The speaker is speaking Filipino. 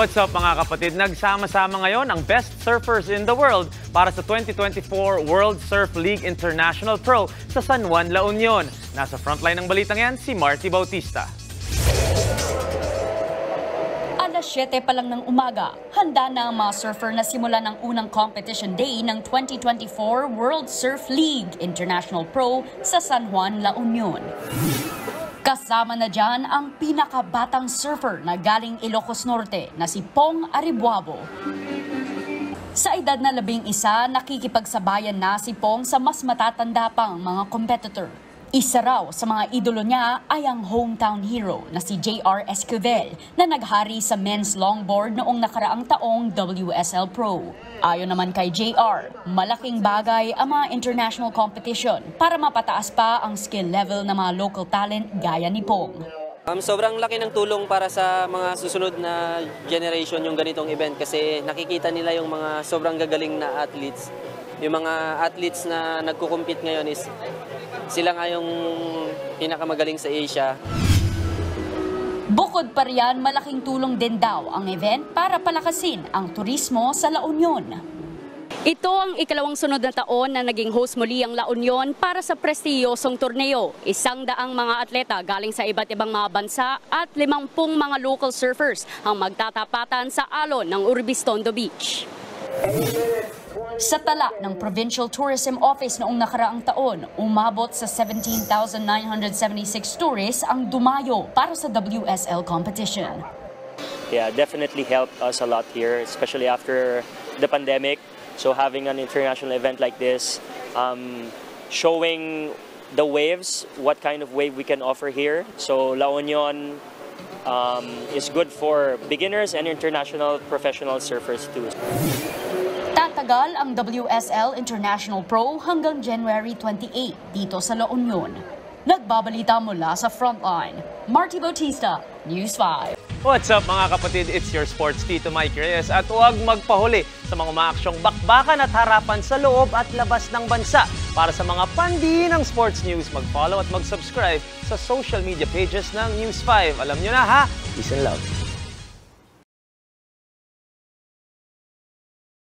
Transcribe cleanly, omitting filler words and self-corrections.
What's up mga kapatid? Nagsama-sama ngayon ang best surfers in the world para sa 2024 World Surf League International Pro sa San Juan, La Union. Nasa frontline ng balitang yan si Marty Bautista. Alas 7 pa lang ng umaga, handa na ang mga surfer na simulan ng unang competition day ng 2024 World Surf League International Pro sa San Juan, La Union. Kasama na dyan ang pinakabatang surfer na galing Ilocos Norte na si Pong Aribuabo. Sa edad na 11, nakikipagsabayan na si Pong sa mas matatanda pang mga competitor. Isa raw sa mga idolo niya ay ang hometown hero na si JR Esquivel na naghari sa men's longboard noong nakaraang taong WSL Pro. Ayon naman kay JR, malaking bagay ang mga international competition para mapataas pa ang skill level ng mga local talent gaya ni Pong. Sobrang laki ng tulong para sa mga susunod na generation yung ganitong event kasi nakikita nila yung mga sobrang gagaling na athletes. Yung mga athletes na nagko-compete ngayon is sila nga yung pinakamagaling sa Asia. Bukod pa riyan, malaking tulong din daw ang event para palakasin ang turismo sa La Union. Ito ang ikalawang sunod na taon na naging host muli ang La Union para sa prestiyosong torneo. 100 mga atleta galing sa iba't ibang mga bansa at 50 mga local surfers ang magtatapatan sa alon ng Urbistondo Beach. Sa tala ng Provincial Tourism Office noong nakaraang taon, umabot sa 17,976 tourists ang dumayo para sa WSL competition. Yeah, definitely helped us a lot here, especially after the pandemic. So having an international event like this, showing the waves, what kind of wave we can offer here. So La Union is good for beginners and international professional surfers too. Tatagal ang WSL International Pro hanggang January 28 dito sa La Union. Nagbabalita mula sa Frontline, Marty Bautista, News 5. What's up mga kapatid? It's your sports Tito Mike Reyes at huwag magpahuli sa mga umaaksyong bakbakan at harapan sa loob at labas ng bansa. Para sa mga pandiinang sports news, mag-follow at mag-subscribe sa social media pages ng News 5. Alam nyo na ha, peace and love.